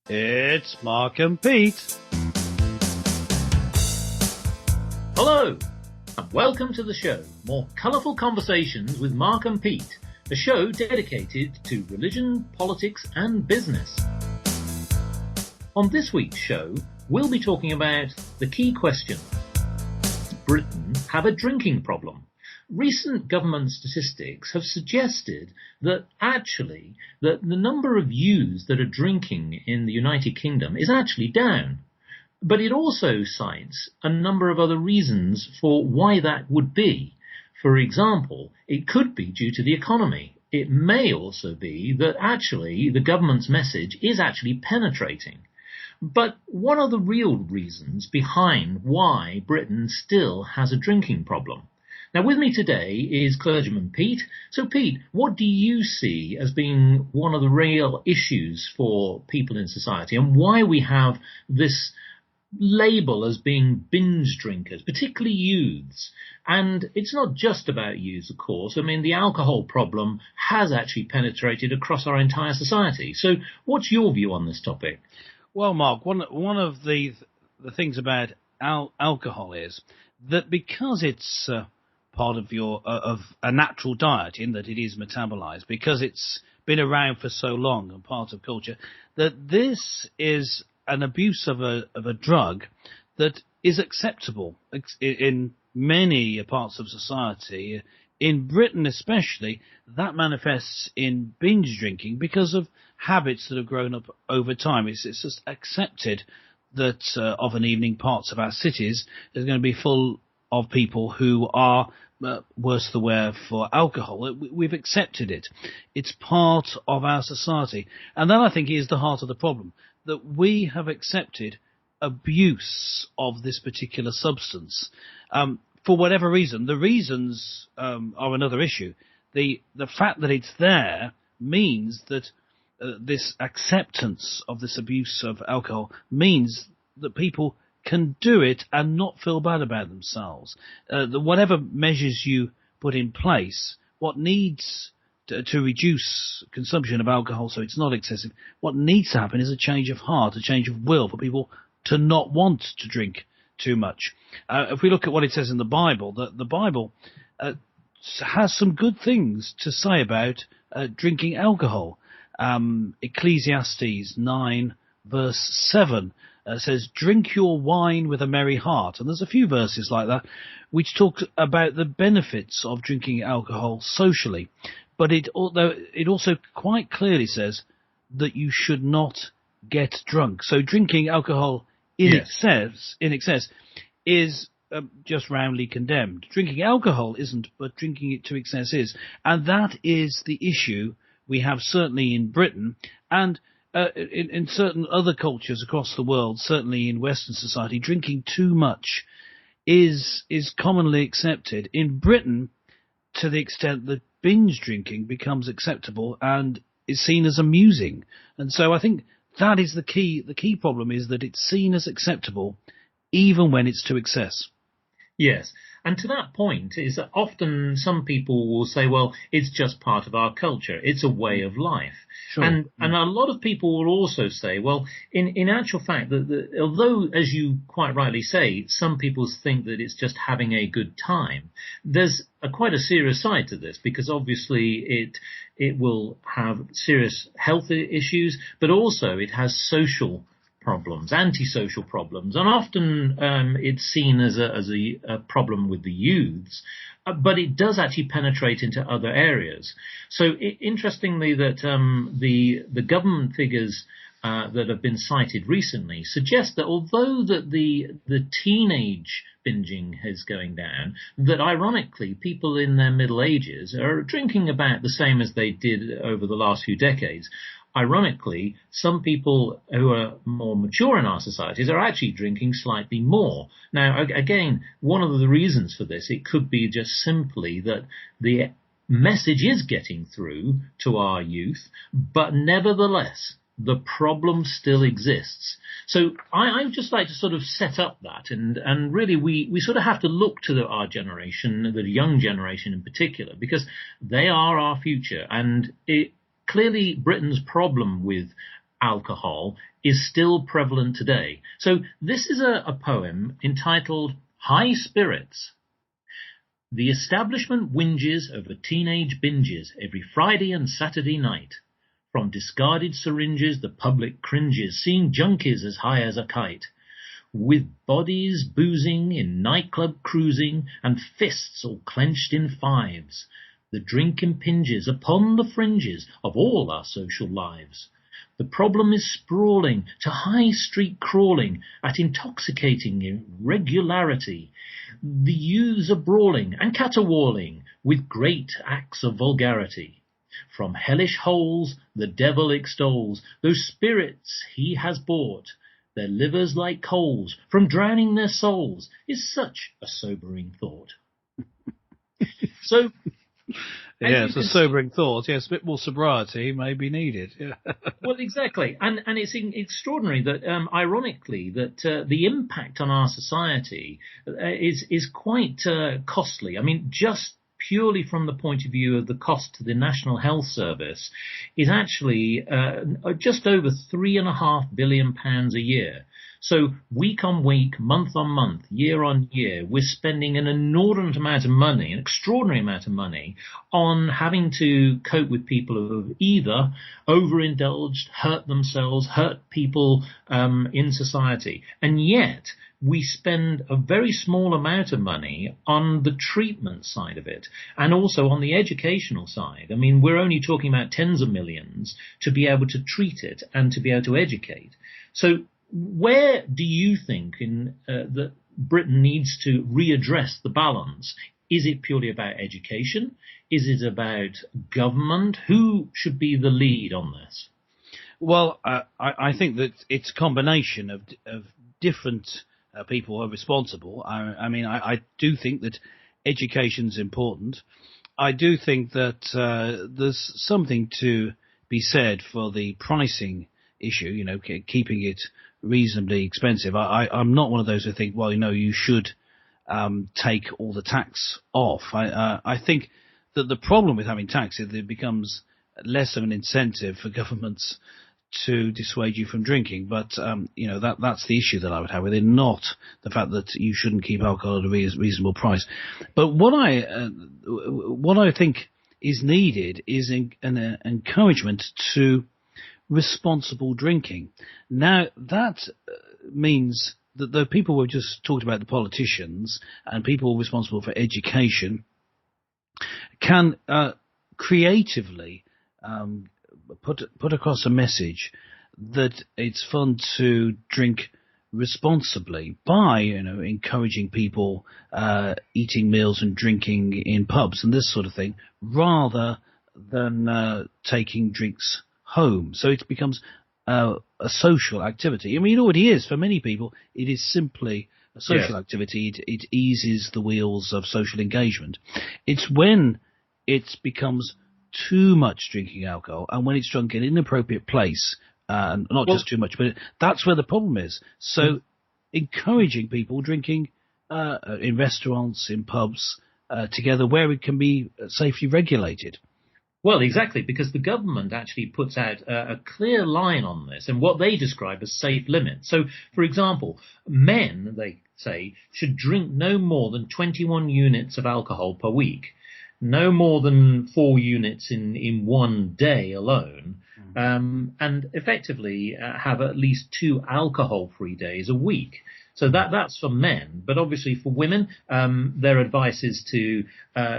It's Mark and Pete. Hello, and welcome to the show, More Colourful Conversations with Mark and Pete, a show dedicated to religion, politics and business. On this week's show, we'll be talking about the key question: does Britain have a drinking problem? Recent government statistics have suggested that actually the number of youths that are drinking in the United Kingdom is actually down. But it also cites a number of other reasons for why that would be. For example, it could be due to the economy. It may also be that actually the government's message is actually penetrating. But what are the real reasons behind why Britain still has a drinking problem? Now, with me today is clergyman Pete. So, Pete, what do you see as being one of the real issues for people in society, and why we have this label as being binge drinkers, particularly youths? And it's not just about youths, of course. I mean, the alcohol problem has actually penetrated across our entire society. So, what's your view on this topic? Well, Mark, one of the things about alcohol is that because it's part of a natural diet, in that it is metabolized, because it's been around for so long and part of culture, that this is an abuse of a drug that is acceptable in many parts of society. In Britain especially, that manifests in binge drinking because of habits that have grown up over time. It's just accepted that of an evening parts of our cities is going to be full of people who are worse the wear for alcohol. We've accepted it. It's part of our society. And that, I think, is the heart of the problem, that we have accepted abuse of this particular substance for whatever reason. The reasons are another issue. The fact that it's there means that this acceptance of this abuse of alcohol means that people can do it and not feel bad about themselves. Whatever measures you put in place, what needs to reduce consumption of alcohol so it's not excessive, what needs to happen is a change of heart, a change of will for people to not want to drink too much. If we look at what it says in the Bible, the Bible has some good things to say about drinking alcohol. Ecclesiastes 9 verse 7 says, "Drink your wine with a merry heart." And there's a few verses like that which talk about the benefits of drinking alcohol socially. But it also quite clearly says that you should not get drunk. So drinking alcohol in excess is just roundly condemned. Drinking alcohol isn't, but drinking it to excess is. And that is the issue we have certainly in Britain, and in certain other cultures across the world, certainly in Western society. Drinking too much is commonly accepted. In Britain, to the extent that binge drinking becomes acceptable and is seen as amusing. And so I think that is the key. The key problem is that it's seen as acceptable even when it's to excess. Yes. And to that point is that often some people will say, well, it's just part of our culture. It's a way of life. Sure. And a lot of people will also say, well, in actual fact, that although, as you quite rightly say, some people think that it's just having a good time, there's quite a serious side to this, because obviously it will have serious health issues, but also it has social problems, antisocial problems, and often it's seen as a problem with the youths, but it does actually penetrate into other areas. So interestingly, that the government figures that have been cited recently suggest that although that the teenage binging is going down, that ironically people in their middle ages are drinking about the same as they did over the last few decades. Ironically, some people who are more mature in our societies are actually drinking slightly more. Now, again, one of the reasons for this, it could be just simply that the message is getting through to our youth, but nevertheless, the problem still exists. So I'd just like to sort of set up that, and really we sort of have to look to our generation, the young generation in particular, because they are our future, and clearly Britain's problem with alcohol is still prevalent today. So this is a poem entitled High Spirits. The establishment whinges over teenage binges every Friday and Saturday night. From discarded syringes the public cringes, seeing junkies as high as a kite. With bodies boozing in nightclub cruising and fists all clenched in fives, the drink impinges upon the fringes of all our social lives. The problem is sprawling to high street crawling at intoxicating irregularity. The youths are brawling and caterwauling with great acts of vulgarity. From hellish holes the devil extols those spirits he has bought. Their livers like coals from drowning their souls is such a sobering thought. So, yeah, it's a sobering thought. Yes, a bit more sobriety may be needed. Yeah. Well, exactly, and it's extraordinary that, ironically, that the impact on our society is quite costly. I mean, just purely from the point of view of the cost to the National Health Service, is actually just over £3.5 billion a year. So week on week, month on month, year on year, we're spending an inordinate amount of money, an extraordinary amount of money, on having to cope with people who have either overindulged, hurt themselves, hurt people in society. And yet we spend a very small amount of money on the treatment side of it and also on the educational side. I mean, we're only talking about tens of millions to be able to treat it and to be able to educate. So where do you think that Britain needs to readdress the balance? Is it purely about education? Is it about government? Who should be the lead on this? Well, I think that it's a combination of different people who are responsible. I mean, I do think that education's important. I do think that there's something to be said for the pricing issue, you know, keeping it reasonably expensive. I'm not one of those who think, well, you know, you should take all the tax off. I think that the problem with having tax is that it becomes less of an incentive for governments to dissuade you from drinking. But, you know, that's the issue that I would have with it, not the fact that you shouldn't keep alcohol at a reasonable price. But what I think is needed is an encouragement to responsible drinking. Now, that means that the people we've just talked about, the politicians and people responsible for education, can creatively put across a message that it's fun to drink responsibly by, you know, encouraging people eating meals and drinking in pubs and this sort of thing, rather than taking drinks home. So it becomes a social activity. I mean, it already is. For many people, it is simply a social activity. It eases the wheels of social engagement. It's when it becomes too much drinking alcohol and when it's drunk in an inappropriate place, and not just too much, but that's where the problem is. So encouraging people drinking in restaurants, in pubs, together where it can be safely regulated. Well, exactly, because the government actually puts out a clear line on this and what they describe as safe limits. So, for example, men, they say, should drink no more than 21 units of alcohol per week, no more than 4 units in one day alone, and effectively have at least 2 alcohol-free days a week. So that's for men. But obviously for women, their advice is to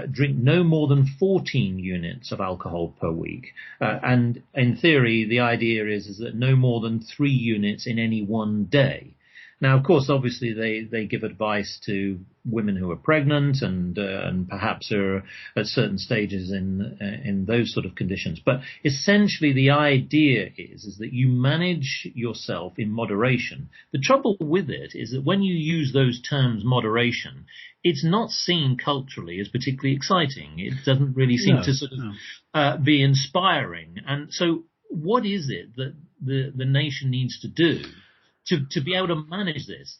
drink no more than 14 units of alcohol per week. And in theory, the idea is that no more than 3 units in any one day. Now, of course, obviously they give advice to women who are pregnant and perhaps are at certain stages in those sort of conditions. But essentially, the idea is that you manage yourself in moderation. The trouble with it is that when you use those terms, moderation, it's not seen culturally as particularly exciting. It doesn't really seem to sort of be inspiring. And so, what is it that the nation needs to do to be able to manage this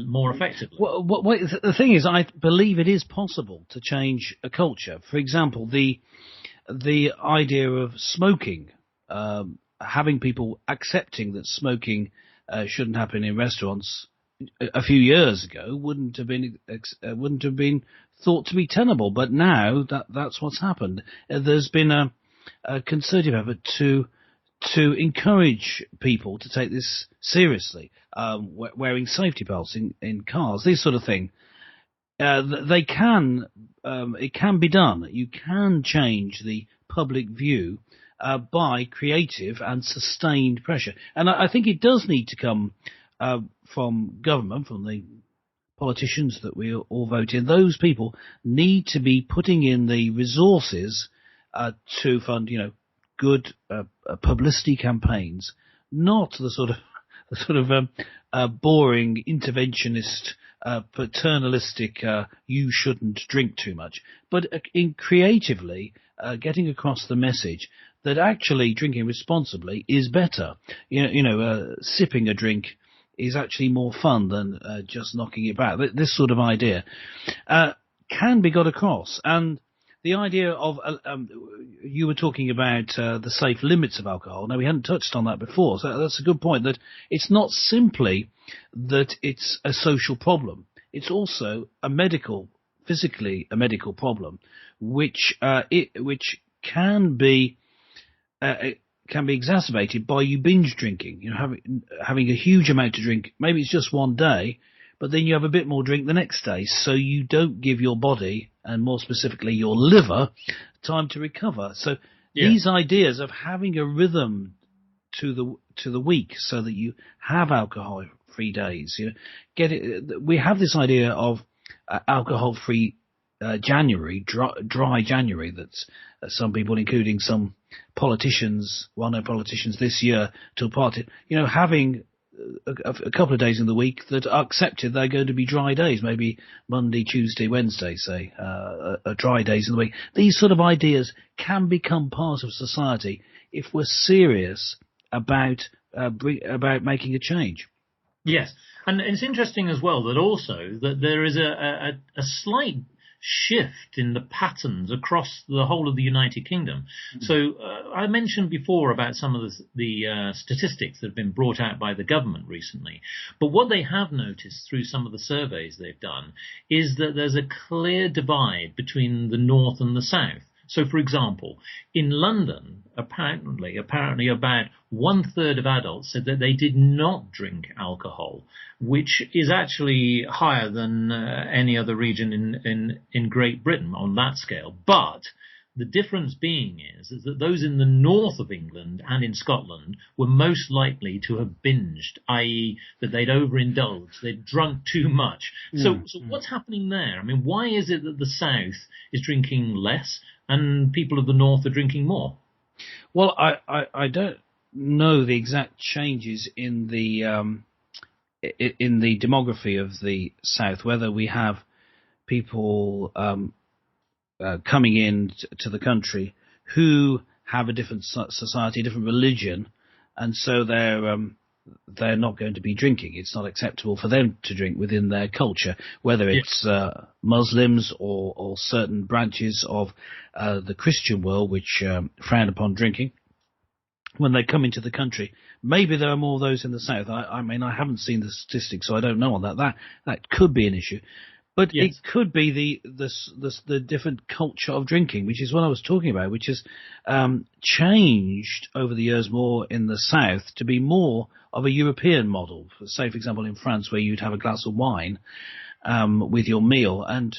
more effectively? Well, the thing is, I believe it is possible to change a culture. For example, the idea of smoking having people accepting that smoking shouldn't happen in restaurants a few years ago wouldn't have been thought to be tenable. But now that's what's happened. There's been a concerted effort to encourage people to take this seriously, wearing safety belts in cars, this sort of thing. It can be done. You can change the public view by creative and sustained pressure. And I think it does need to come from government, from the politicians that we all vote in. Those people need to be putting in the resources to fund, good publicity campaigns, not the sort of boring interventionist, paternalistic, you shouldn't drink too much, but in creatively getting across the message that actually drinking responsibly is better. Sipping a drink is actually more fun than just knocking it back. This sort of idea can be got across. And the idea of, you were talking about the safe limits of alcohol. Now, we hadn't touched on that before, so that's a good point, that it's not simply that it's a social problem. It's also physically a medical problem, which can be exacerbated by you binge drinking. Having a huge amount to drink. Maybe it's just one day, but then you have a bit more drink the next day, so you don't give your body, and more specifically your liver, time to recover. So these ideas of having a rhythm to the week, so that you have alcohol-free days. We have this idea of alcohol-free January, dry January, that some people, including some politicians, well-known politicians this year, took part in. Having a couple of days in the week that are accepted they're going to be dry days, maybe Monday, Tuesday, Wednesday, say, dry days in the week. These sort of ideas can become part of society if we're serious about making a change. Yes, and it's interesting as well that there is a slight shift in the patterns across the whole of the United Kingdom. Mm-hmm. So I mentioned before about some of the statistics that have been brought out by the government recently. But what they have noticed through some of the surveys they've done is that there's a clear divide between the north and the south. So, for example, in London, apparently about 1/3 of adults said that they did not drink alcohol, which is actually higher than any other region in Great Britain on that scale. But the difference being is that those in the north of England and in Scotland were most likely to have binged, i.e. that they'd overindulged, they'd drunk too much. So what's happening there? I mean, why is it that the south is drinking less and people of the north are drinking more? Well, I don't know the exact changes in the demography of the south, whether we have people coming in to the country who have a different society, a different religion, and so they're not going to be drinking. It's not acceptable for them to drink within their culture, whether it's Muslims or certain branches of the Christian world which frown upon drinking. When they come into the country, maybe there are more of those in the south. I mean, I haven't seen the statistics, so I don't know on that. That could be an issue. But it could be the different culture of drinking, which is what I was talking about, which has changed over the years more in the south to be more of a European model. Say, for example, in France, where you'd have a glass of wine with your meal. And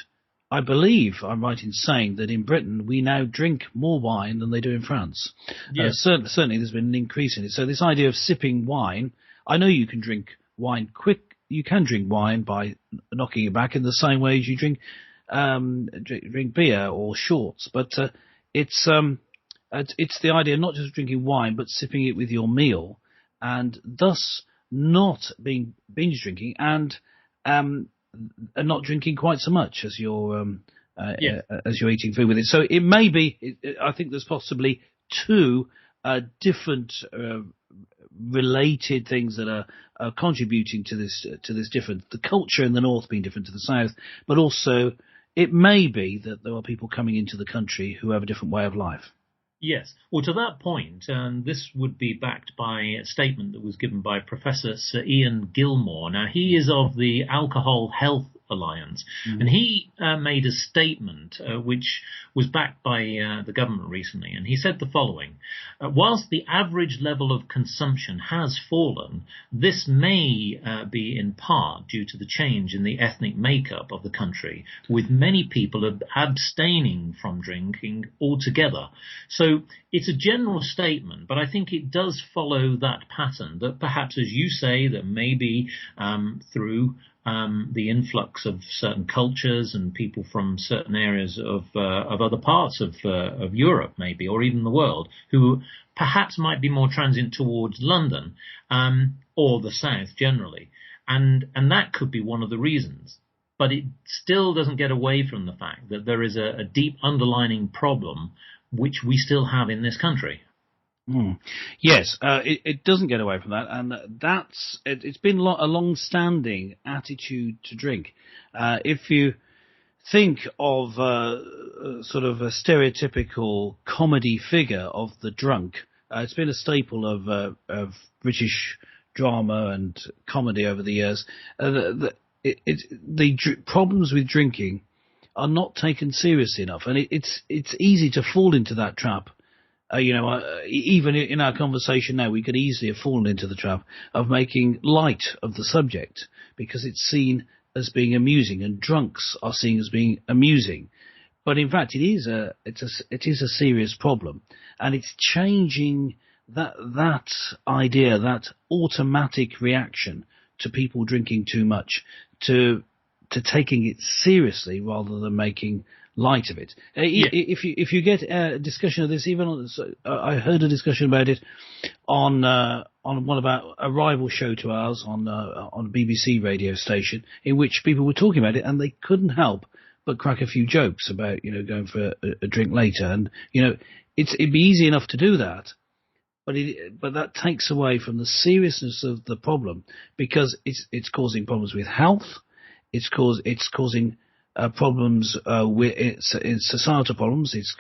I believe I'm right in saying that in Britain, we now drink more wine than they do in France. Yes. Certainly, there's been an increase in it. So this idea of sipping wine, I know you can drink wine quick. You can drink wine by knocking it back in the same way as you drink beer or shorts, but it's the idea not just drinking wine but sipping it with your meal, and thus not being binge drinking and not drinking quite so much as you're eating food with it. So it may be. I think there's possibly two different related things that are contributing to this difference. The culture in the north being different to the south, but also it may be that there are people coming into the country who have a different way of life. Yes. Well, to that point, and this would be backed by a statement that was given by Professor Sir Ian Gilmore. Now, he is of the Alcohol Health Alliance, and he made a statement which was backed by the government recently, and he said the following: whilst the average level of consumption has fallen, this may be in part due to the change in the ethnic makeup of the country, with many people abstaining from drinking altogether. So it's a general statement, but I think it does follow that pattern that perhaps, as you say, that maybe through the influx of certain cultures and people from certain areas of other parts of Europe, maybe, or even the world, who perhaps might be more transient towards London or the South generally, and that could be one of the reasons. But it still doesn't get away from the fact that there is a deep underlying problem which we still have in this country. Yes, it doesn't get away from that, and it's been a long-standing attitude to drink. If you think of sort of a stereotypical comedy figure of the drunk, it's been a staple of British drama and comedy over the years. The problems with drinking are not taken seriously enough, and it's easy to fall into that trap. Even in our conversation now, we could easily have fallen into the trap of making light of the subject because it's seen as being amusing, and drunks are seen as being amusing. But in fact, it is a serious problem, and it's changing that idea, that automatic reaction to people drinking too much, to taking it seriously rather than making light of it. If you get a discussion of this, even I heard a discussion about it on one about a rival show to ours on a BBC radio station, in which people were talking about it, and they couldn't help but crack a few jokes about going for a drink later, and it'd be easy enough to do that, but that takes away from the seriousness of the problem, because it's causing problems with health. It's causing problems with societal problems. It's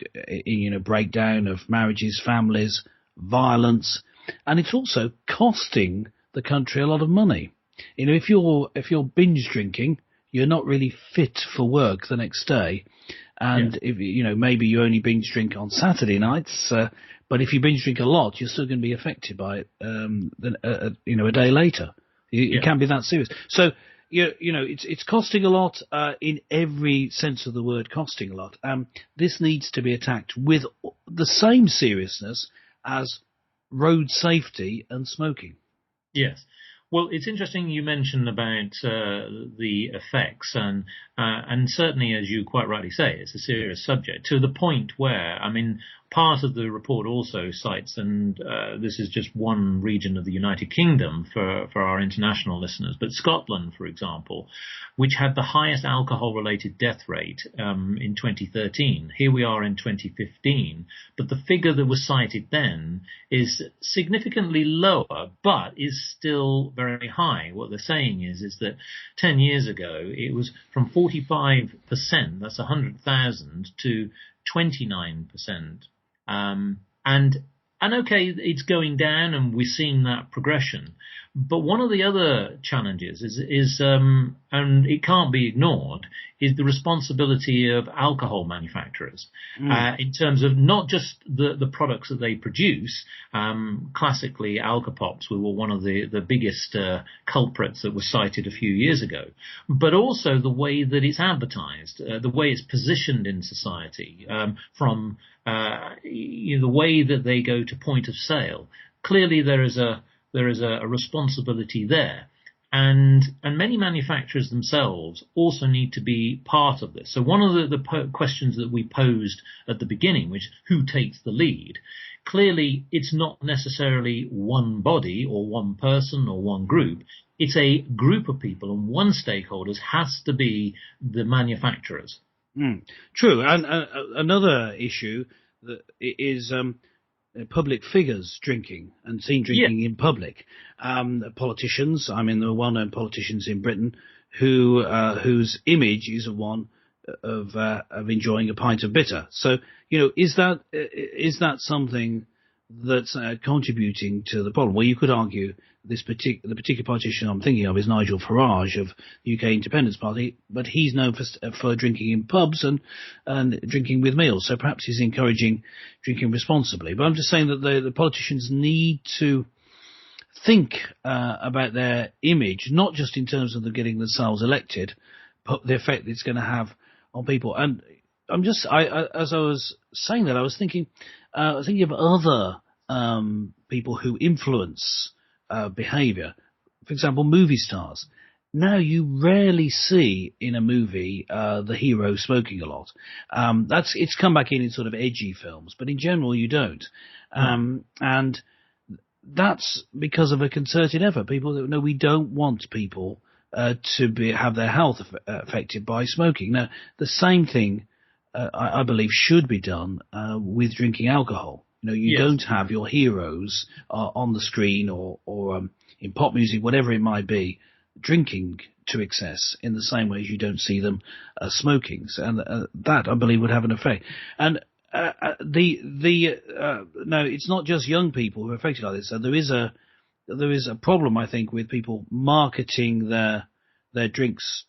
breakdown of marriages, families, violence, and it's also costing the country a lot of money. If you're binge drinking, you're not really fit for work the next day, and if maybe you only binge drink on Saturday nights, but if you binge drink a lot, you're still going to be affected by it a day later. It can be that serious. So it's costing a lot in every sense of the word, costing a lot. This needs to be attacked with the same seriousness as road safety and smoking. Yes. Well, it's interesting you mentioned about the effects, and certainly, as you quite rightly say, it's a serious subject, to the point where, part of the report also cites, and this is just one region of the United Kingdom for our international listeners, but Scotland, for example, which had the highest alcohol-related death rate in 2013. Here we are in 2015, but the figure that was cited then is significantly lower, but is still very high. What they're saying is that 10 years ago, it was from 45%, that's 100,000, to 29%. And okay, it's going down, and we're seeing that progression. But one of the other challenges is and it can't be ignored, is the responsibility of alcohol manufacturers in terms of not just the products that they produce. Classically, Alka-Pops were one of the biggest culprits that were cited a few years ago, but also the way that it's advertised, the way it's positioned in society, from the way that they go to point of sale. Clearly, there is a responsibility there. And many manufacturers themselves also need to be part of this. So one of the questions that we posed at the beginning, which who takes the lead, clearly it's not necessarily one body or one person or one group. It's a group of people, and one stakeholder has to be the manufacturers. True. And another issue that is public figures drinking and seen drinking in public. Politicians, there are well-known politicians in Britain whose image is of one of enjoying a pint of bitter. So, is that something that's contributing to the problem? Well, you could argue the particular politician I'm thinking of is Nigel Farage of the UK Independence Party, but he's known for drinking in pubs and drinking with meals. So perhaps he's encouraging drinking responsibly. But I'm just saying that the politicians need to think about their image, not just in terms of them getting themselves elected, but the effect it's going to have on people. And as I was saying that, I was thinking of other people who influence behaviour. For example, movie stars. Now you rarely see in a movie the hero smoking a lot. It's come back in sort of edgy films, but in general you don't. And that's because of a concerted effort. People that know we don't want people to have their health affected by smoking. Now, the same thing I believe should be done with drinking alcohol. You don't have your heroes on the screen or in pop music, whatever it might be, drinking to excess in the same way as you don't see them smoking. And that, I believe, would have an effect. And no, it's not just young people who are affected like this. So there is a problem, I think, with people marketing their drinks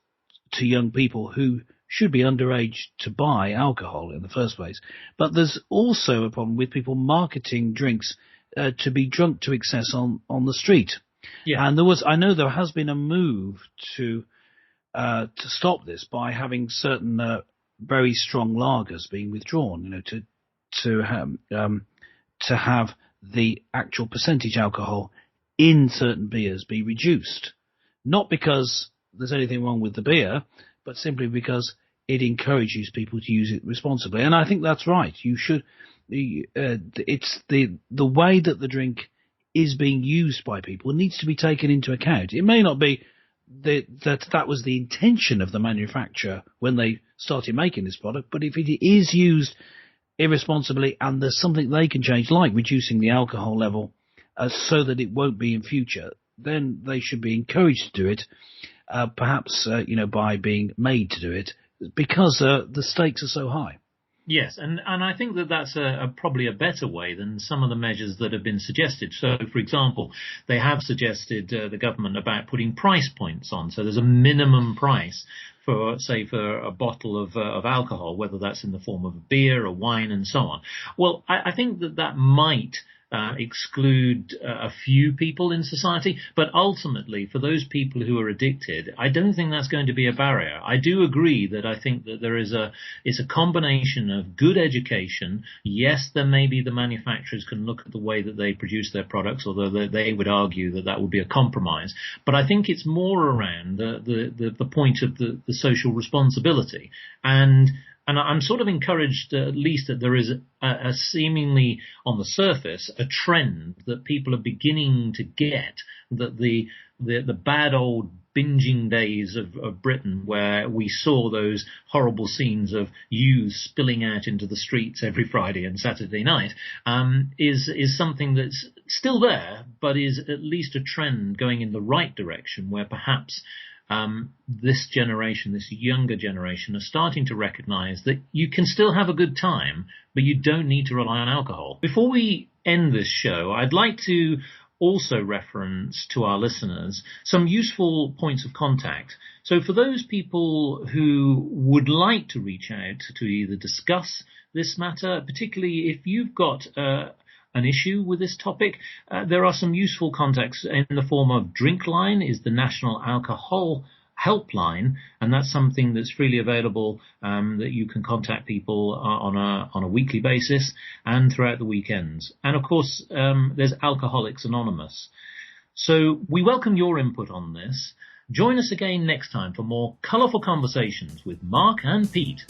to young people who should be underage to buy alcohol in the first place. But there's also a problem with people marketing drinks to be drunk to excess on the street. Yeah. And I know there has been a move to stop this by having certain very strong lagers being withdrawn, to have the actual percentage alcohol in certain beers be reduced. Not because there's anything wrong with the beer, but simply because it encourages people to use it responsibly. And I think that's right. You should. It's the way that the drink is being used by people needs to be taken into account. It may not be that was the intention of the manufacturer when they started making this product, but if it is used irresponsibly and there's something they can change, like reducing the alcohol level so that it won't be in future, then they should be encouraged to do it, perhaps by being made to do it, because the stakes are so high. Yes, and I think that's probably a better way than some of the measures that have been suggested. So, for example, they have suggested, the government, about putting price points on. So there's a minimum price for a bottle of alcohol, whether that's in the form of beer or wine and so on. Well, I think that might exclude a few people in society, but ultimately for those people who are addicted, I don't think that's going to be a barrier. I do agree that I think that it's a combination of good education. Yes, there may be the manufacturers can look at the way that they produce their products, although they would argue that would be a compromise. But I think it's more around the point of the social responsibility. And I'm sort of encouraged, at least, that there is a seemingly, on the surface, a trend that people are beginning to get, that the bad old binging days of Britain, where we saw those horrible scenes of youths spilling out into the streets every Friday and Saturday night, is something that's still there, but is at least a trend going in the right direction, where perhaps this generation, this younger generation, are starting to recognize that you can still have a good time, but you don't need to rely on alcohol. Before we end this show, I'd like to also reference to our listeners some useful points of contact. So for those people who would like to reach out to either discuss this matter, particularly if you've got an issue with this topic, there are some useful contacts in the form of Drinkline is the National Alcohol Helpline, and that's something that's freely available, that you can contact people on a weekly basis and throughout the weekends. And of course, there's Alcoholics Anonymous. So we welcome your input on this. Join us again next time for more colourful conversations with Mark and Pete.